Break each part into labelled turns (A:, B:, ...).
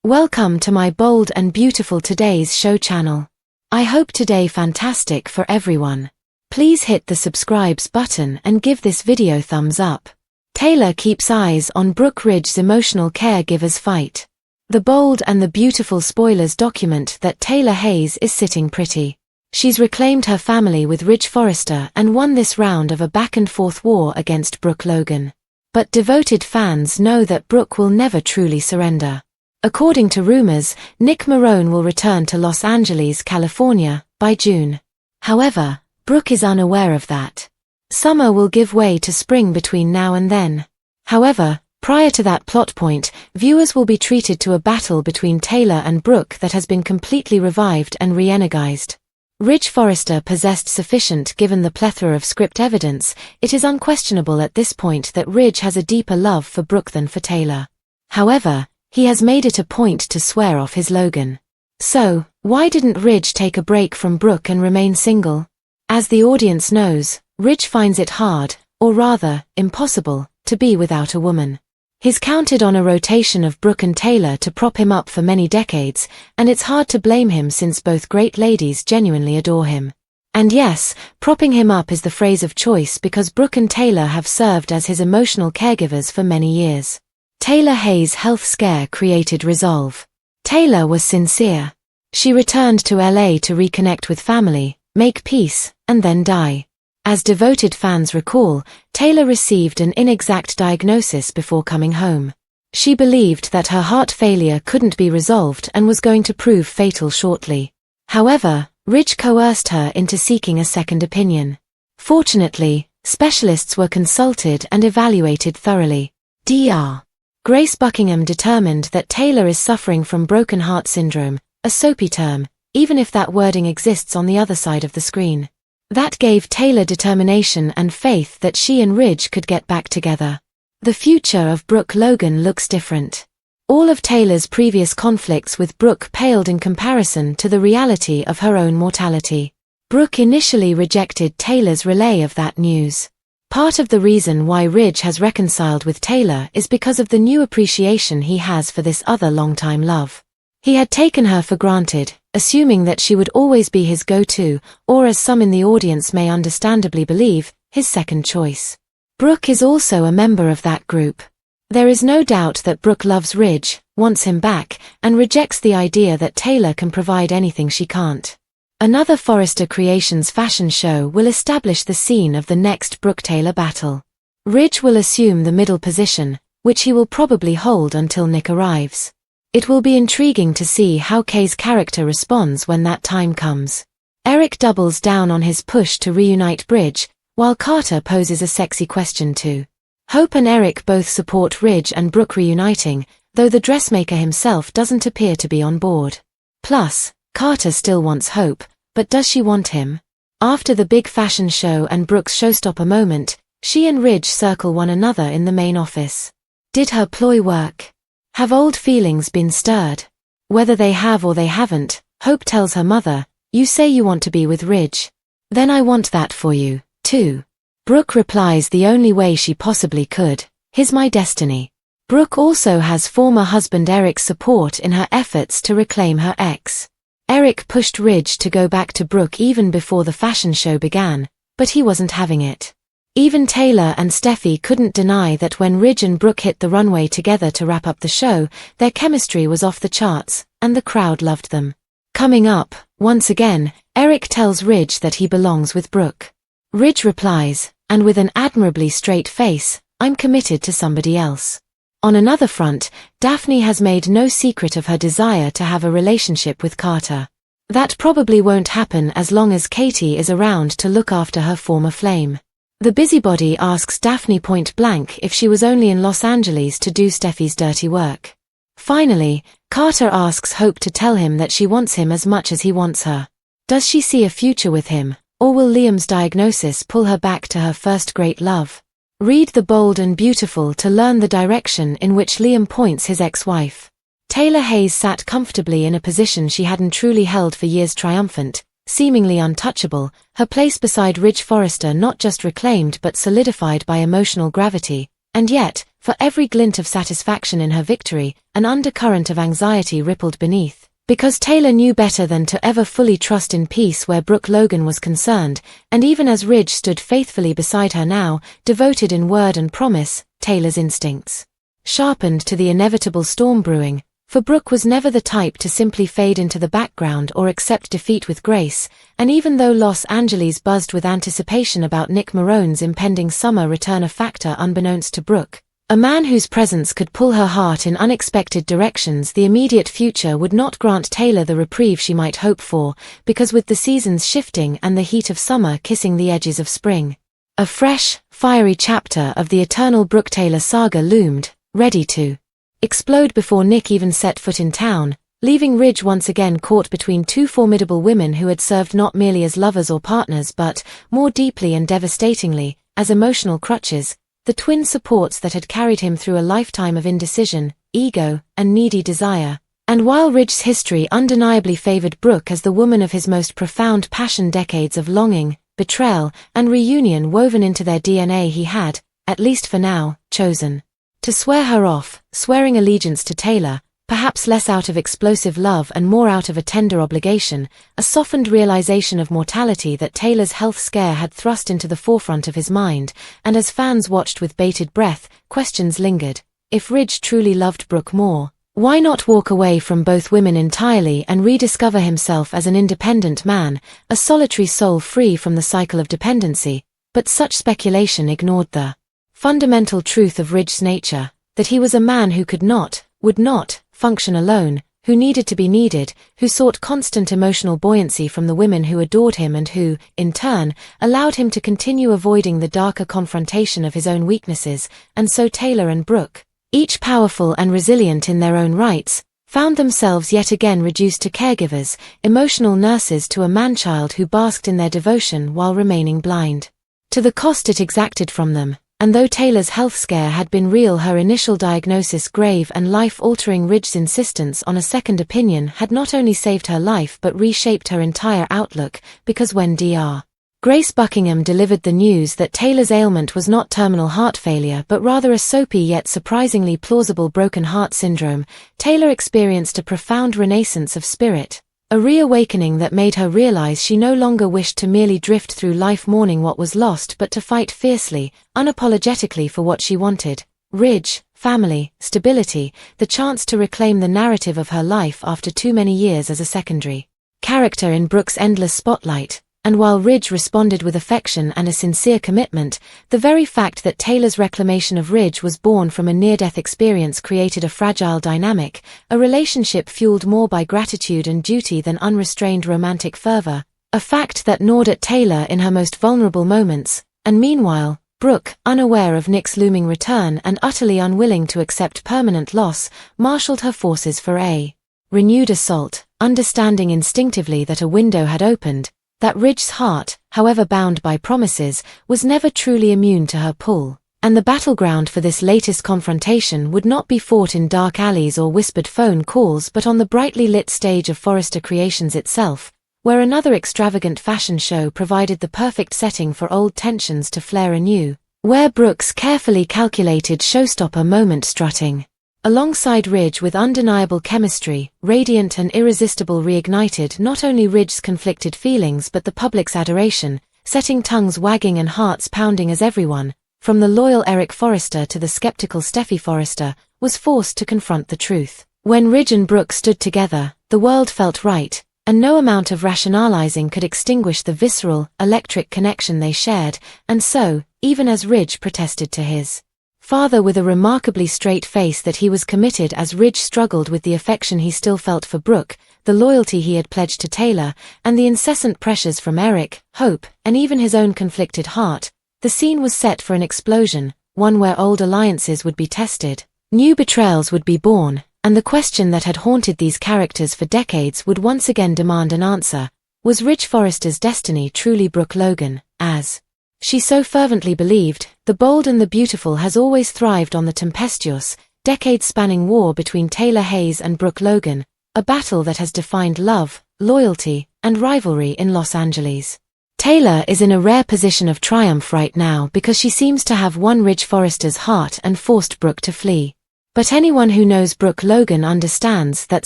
A: Welcome to my bold and beautiful today's show channel. I hope today fantastic for everyone. Please hit the subscribes button and give this video thumbs up. Taylor keeps eyes on Brooke Ridge's emotional caregivers fight. The bold and the beautiful spoilers document that Taylor Hayes is sitting pretty. She's reclaimed her family with Ridge Forrester and won this round of a back-and-forth war against Brooke Logan. But devoted fans know that Brooke will never truly surrender. According to rumors, Nick Marone will return to Los Angeles, California, by June. However, Brooke is unaware of that. Summer will give way to spring between now and then. However, prior to that plot point, viewers will be treated to a battle between Taylor and Brooke that has been completely revived and re-energized. Ridge Forrester possessed sufficient given the plethora of script evidence. It is unquestionable at this point that Ridge has a deeper love for Brooke than for Taylor. However, he has made it a point to swear off his Logan. So, why didn't Ridge take a break from Brooke and remain single? As the audience knows, Ridge finds it hard, or rather, impossible, to be without a woman. He's counted on a rotation of Brooke and Taylor to prop him up for many decades, and it's hard to blame him since both great ladies genuinely adore him. And yes, propping him up is the phrase of choice because Brooke and Taylor have served as his emotional caregivers for many years. Taylor Hayes' health scare created resolve. Taylor was sincere. She returned to LA to reconnect with family, make peace, and then die. As devoted fans recall, Taylor received an inexact diagnosis before coming home. She believed that her heart failure couldn't be resolved and was going to prove fatal shortly. However, Ridge coerced her into seeking a second opinion. Fortunately, specialists were consulted and evaluated thoroughly. Dr. Grace Buckingham determined that Taylor is suffering from broken heart syndrome, a soapy term, even if that wording exists on the other side of the screen. That gave Taylor determination and faith that she and Ridge could get back together. The future of Brooke Logan looks different. All of Taylor's previous conflicts with Brooke paled in comparison to the reality of her own mortality. Brooke initially rejected Taylor's relay of that news. Part of the reason why Ridge has reconciled with Taylor is because of the new appreciation he has for this other longtime love. He had taken her for granted, assuming that she would always be his go-to, or as some in the audience may understandably believe, his second choice. Brooke is also a member of that group. There is no doubt that Brooke loves Ridge, wants him back, and rejects the idea that Taylor can provide anything she can't. Another Forrester Creations fashion show will establish the scene of the next Brooke-Taylor battle. Ridge will assume the middle position, which he will probably hold until Nick arrives. It will be intriguing to see how Kay's character responds when that time comes. Eric doubles down on his push to reunite Ridge, while Carter poses a sexy question too. Hope and Eric both support Ridge and Brooke reuniting, though the dressmaker himself doesn't appear to be on board. Plus, Carter still wants Hope, but does she want him? After the big fashion show and Brooke's showstopper moment, she and Ridge circle one another in the main office. Did her ploy work? Have old feelings been stirred? Whether they have or they haven't, Hope tells her mother, "You say you want to be with Ridge. Then I want that for you, too." Brooke replies the only way she possibly could, "Here's my destiny." Brooke also has former husband Eric's support in her efforts to reclaim her ex. Eric pushed Ridge to go back to Brooke even before the fashion show began, but he wasn't having it. Even Taylor and Steffi couldn't deny that when Ridge and Brooke hit the runway together to wrap up the show, their chemistry was off the charts, and the crowd loved them. Coming up, once again, Eric tells Ridge that he belongs with Brooke. Ridge replies, and with an admirably straight face, "I'm committed to somebody else." On another front, Daphne has made no secret of her desire to have a relationship with Carter. That probably won't happen as long as Katie is around to look after her former flame. The busybody asks Daphne point blank if she was only in Los Angeles to do Steffi's dirty work. Finally, Carter asks Hope to tell him that she wants him as much as he wants her. Does she see a future with him, or will Liam's diagnosis pull her back to her first great love? Read The Bold and Beautiful to learn the direction in which Liam points his ex-wife. Taylor Hayes sat comfortably in a position she hadn't truly held for years, triumphant, seemingly untouchable, her place beside Ridge Forrester not just reclaimed but solidified by emotional gravity. And yet, for every glint of satisfaction in her victory, an undercurrent of anxiety rippled beneath. Because Taylor knew better than to ever fully trust in peace where Brooke Logan was concerned, and even as Ridge stood faithfully beside her now, devoted in word and promise, Taylor's instincts sharpened to the inevitable storm brewing, for Brooke was never the type to simply fade into the background or accept defeat with grace, and even though Los Angeles buzzed with anticipation about Nick Marone's impending summer return, a factor unbeknownst to Brooke, a man whose presence could pull her heart in unexpected directions, the immediate future would not grant Taylor the reprieve she might hope for, because with the seasons shifting and the heat of summer kissing the edges of spring, a fresh, fiery chapter of the eternal Brooke-Taylor saga loomed, ready to explode before Nick even set foot in town, leaving Ridge once again caught between two formidable women who had served not merely as lovers or partners but, more deeply and devastatingly, as emotional crutches, the twin supports that had carried him through a lifetime of indecision, ego, and needy desire. And while Ridge's history undeniably favored Brooke as the woman of his most profound passion, decades of longing, betrayal, and reunion woven into their DNA, he had, at least for now, chosen to swear her off, swearing allegiance to Taylor, perhaps less out of explosive love and more out of a tender obligation, a softened realization of mortality that Taylor's health scare had thrust into the forefront of his mind, and as fans watched with bated breath, questions lingered. If Ridge truly loved Brooke more, why not walk away from both women entirely and rediscover himself as an independent man, a solitary soul free from the cycle of dependency? But such speculation ignored the fundamental truth of Ridge's nature, that he was a man who could not, would not, function alone, who needed to be needed, who sought constant emotional buoyancy from the women who adored him and who, in turn, allowed him to continue avoiding the darker confrontation of his own weaknesses. And so Taylor and Brooke, each powerful and resilient in their own rights, found themselves yet again reduced to caregivers, emotional nurses to a man-child who basked in their devotion while remaining blind to the cost it exacted from them. And though Taylor's health scare had been real, her initial diagnosis grave and life-altering, Ridge's insistence on a second opinion had not only saved her life but reshaped her entire outlook, because when Dr. Grace Buckingham delivered the news that Taylor's ailment was not terminal heart failure but rather a soapy yet surprisingly plausible broken heart syndrome, Taylor experienced a profound renaissance of spirit. A reawakening that made her realize she no longer wished to merely drift through life mourning what was lost but to fight fiercely, unapologetically for what she wanted: Ridge, family, stability, the chance to reclaim the narrative of her life after too many years as a secondary character in Brooke's endless spotlight. And while Ridge responded with affection and a sincere commitment, the very fact that Taylor's reclamation of Ridge was born from a near-death experience created a fragile dynamic, a relationship fueled more by gratitude and duty than unrestrained romantic fervor, a fact that gnawed at Taylor in her most vulnerable moments. And meanwhile, Brooke, unaware of Nick's looming return and utterly unwilling to accept permanent loss, marshaled her forces for a renewed assault, understanding instinctively that a window had opened, that Ridge's heart, however bound by promises, was never truly immune to her pull, and the battleground for this latest confrontation would not be fought in dark alleys or whispered phone calls but on the brightly lit stage of Forrester Creations itself, where another extravagant fashion show provided the perfect setting for old tensions to flare anew, where Brooke's carefully calculated showstopper moment strutting alongside Ridge with undeniable chemistry, radiant and irresistible, reignited not only Ridge's conflicted feelings but the public's adoration, setting tongues wagging and hearts pounding as everyone, from the loyal Eric Forrester to the skeptical Steffi Forrester, was forced to confront the truth. When Ridge and Brooke stood together, the world felt right, and no amount of rationalizing could extinguish the visceral, electric connection they shared. And so, even as Ridge protested to his father with a remarkably straight face that he was committed, as Ridge struggled with the affection he still felt for Brooke, the loyalty he had pledged to Taylor, and the incessant pressures from Eric, Hope, and even his own conflicted heart, the scene was set for an explosion, one where old alliances would be tested, new betrayals would be born, and the question that had haunted these characters for decades would once again demand an answer: was Ridge Forrester's destiny truly Brooke Logan? As she so fervently believed, the bold and the beautiful has always thrived on the tempestuous, decade-spanning war between Taylor Hayes and Brooke Logan, a battle that has defined love, loyalty, and rivalry in Los Angeles. Taylor is in a rare position of triumph right now because she seems to have won Ridge Forrester's heart and forced Brooke to flee. But anyone who knows Brooke Logan understands that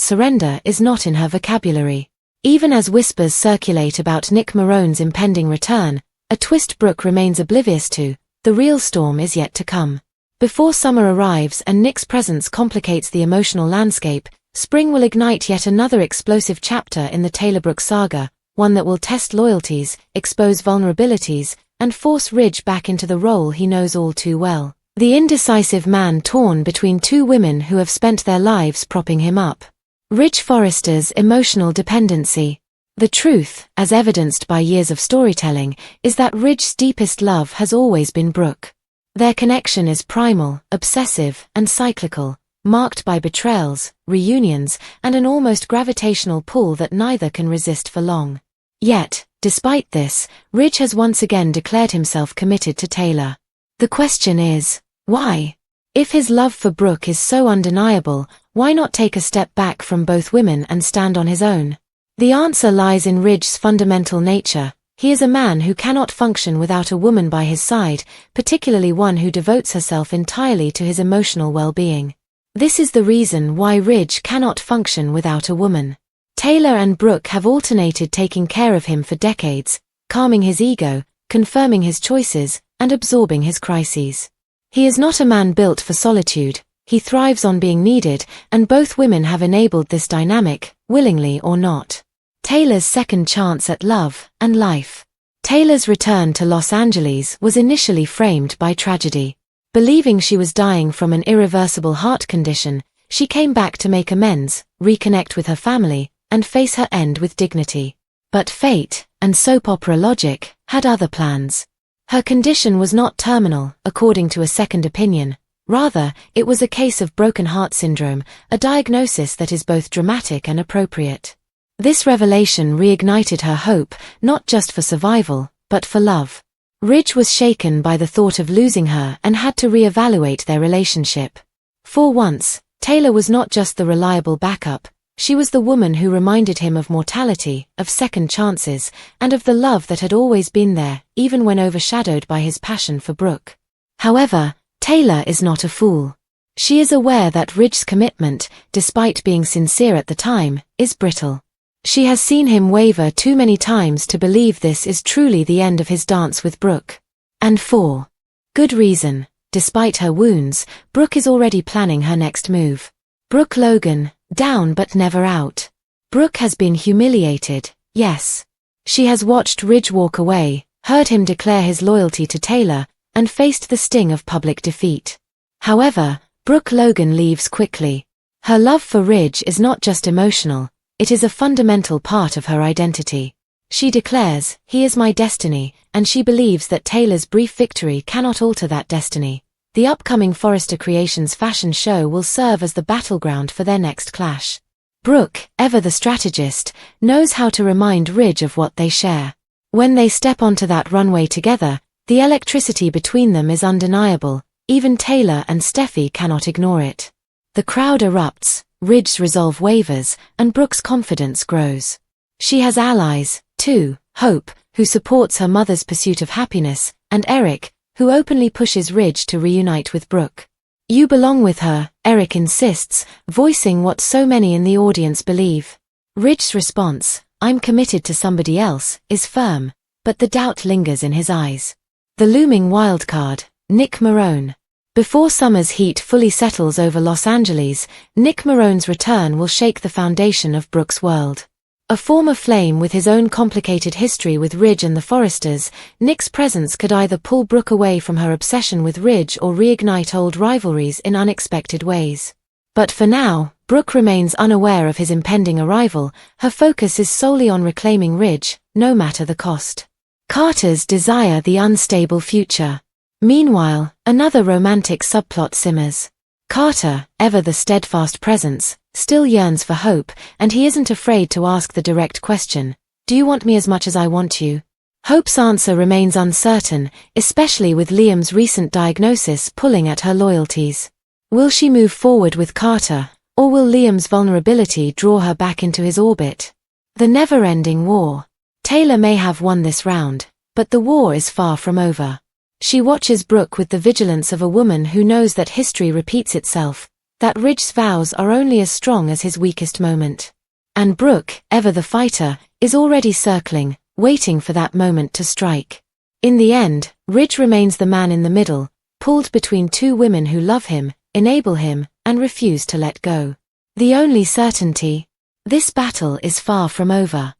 A: surrender is not in her vocabulary. Even as whispers circulate about Nick Marone's impending return, a twist Brooke remains oblivious to, the real storm is yet to come. Before summer arrives and Nick's presence complicates the emotional landscape, spring will ignite yet another explosive chapter in the Taylor-Brooke saga, one that will test loyalties, expose vulnerabilities, and force Ridge back into the role he knows all too well. The indecisive man torn between two women who have spent their lives propping him up. Ridge Forrester's emotional dependency. The truth, as evidenced by years of storytelling, is that Ridge's deepest love has always been Brooke. Their connection is primal, obsessive, and cyclical, marked by betrayals, reunions, and an almost gravitational pull that neither can resist for long. Yet, despite this, Ridge has once again declared himself committed to Taylor. The question is, why? If his love for Brooke is so undeniable, why not take a step back from both women and stand on his own? The answer lies in Ridge's fundamental nature. He is a man who cannot function without a woman by his side, particularly one who devotes herself entirely to his emotional well-being. This is the reason why Ridge cannot function without a woman. Taylor and Brooke have alternated taking care of him for decades, calming his ego, confirming his choices, and absorbing his crises. He is not a man built for solitude, he thrives on being needed, and both women have enabled this dynamic, willingly or not. Taylor's second chance at love and life. Taylor's return to Los Angeles was initially framed by tragedy. Believing she was dying from an irreversible heart condition, she came back to make amends, reconnect with her family, and face her end with dignity. But fate, and soap opera logic, had other plans. Her condition was not terminal, according to a second opinion. Rather, it was a case of broken heart syndrome, a diagnosis that is both dramatic and appropriate. This revelation reignited her hope, not just for survival, but for love. Ridge was shaken by the thought of losing her and had to re-evaluate their relationship. For once, Taylor was not just the reliable backup, she was the woman who reminded him of mortality, of second chances, and of the love that had always been there, even when overshadowed by his passion for Brooke. However, Taylor is not a fool. She is aware that Ridge's commitment, despite being sincere at the time, is brittle. She has seen him waver too many times to believe this is truly the end of his dance with Brooke. And for good reason. Despite her wounds, Brooke is already planning her next move. Brooke Logan, down but never out. Brooke has been humiliated, yes. She has watched Ridge walk away, heard him declare his loyalty to Taylor, and faced the sting of public defeat. However, Brooke Logan leaves quickly. Her love for Ridge is not just emotional, it is a fundamental part of her identity. She declares, "He is my destiny," and she believes that Taylor's brief victory cannot alter that destiny. The upcoming Forrester Creations fashion show will serve as the battleground for their next clash. Brooke, ever the strategist, knows how to remind Ridge of what they share. When they step onto that runway together, the electricity between them is undeniable. Even Taylor and Steffi cannot ignore it. The crowd erupts, Ridge's resolve wavers, and Brooke's confidence grows. She has allies, too, Hope, who supports her mother's pursuit of happiness, and Eric, who openly pushes Ridge to reunite with Brooke. "You belong with her," Eric insists, voicing what so many in the audience believe. Ridge's response, "I'm committed to somebody else," is firm, but the doubt lingers in his eyes. The looming wildcard, Nick Marone. Before summer's heat fully settles over Los Angeles, Nick Marone's return will shake the foundation of Brooke's world. A former flame with his own complicated history with Ridge and the Forresters, Nick's presence could either pull Brooke away from her obsession with Ridge or reignite old rivalries in unexpected ways. But for now, Brooke remains unaware of his impending arrival, her focus is solely on reclaiming Ridge, no matter the cost. Carter's desire the unstable future. Meanwhile, another romantic subplot simmers. Carter, ever the steadfast presence, still yearns for hope, and he isn't afraid to ask the direct question, "Do you want me as much as I want you?" Hope's answer remains uncertain, especially with Liam's recent diagnosis pulling at her loyalties. Will she move forward with Carter, or will Liam's vulnerability draw her back into his orbit? The never-ending war. Taylor may have won this round, but the war is far from over. She watches Brooke with the vigilance of a woman who knows that history repeats itself, that Ridge's vows are only as strong as his weakest moment. And Brooke, ever the fighter, is already circling, waiting for that moment to strike. In the end, Ridge remains the man in the middle, pulled between two women who love him, enable him, and refuse to let go. The only certainty: this battle is far from over.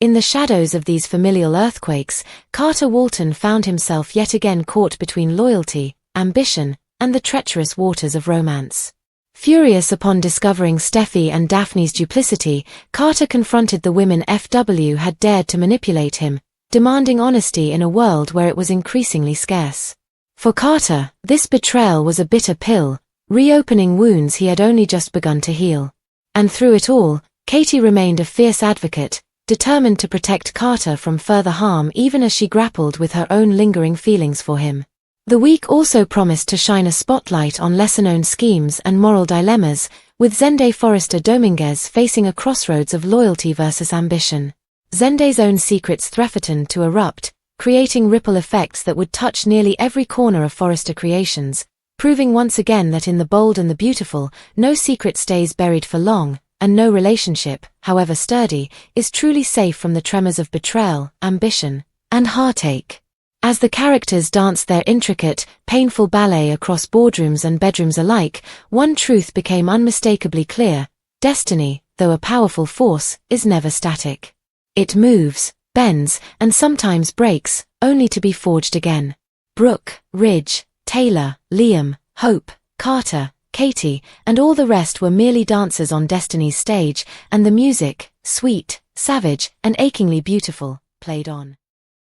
A: In the shadows of these familial earthquakes, Carter Walton found himself yet again caught between loyalty, ambition, and the treacherous waters of romance. Furious upon discovering Steffi and Daphne's duplicity, Carter confronted the women FW had dared to manipulate him, demanding honesty in a world where it was increasingly scarce. For Carter, this betrayal was a bitter pill, reopening wounds he had only just begun to heal. And through it all, Katie remained a fierce advocate, determined to protect Carter from further harm even as she grappled with her own lingering feelings for him. The week also promised to shine a spotlight on lesser-known schemes and moral dilemmas, with Zende Forrester Dominguez facing a crossroads of loyalty versus ambition. Zende's own secrets threatened to erupt, creating ripple effects that would touch nearly every corner of Forrester Creations, proving once again that in the bold and the beautiful, no secret stays buried for long, and no relationship, however sturdy, is truly safe from the tremors of betrayal, ambition, and heartache. As the characters danced their intricate, painful ballet across boardrooms and bedrooms alike, one truth became unmistakably clear: destiny, though a powerful force, is never static. It moves, bends, and sometimes breaks, only to be forged again. Brooke, Ridge, Taylor, Liam, Hope, Carter, Katie, and all the rest were merely dancers on Destiny's stage, and the music, sweet, savage, and achingly beautiful, played on.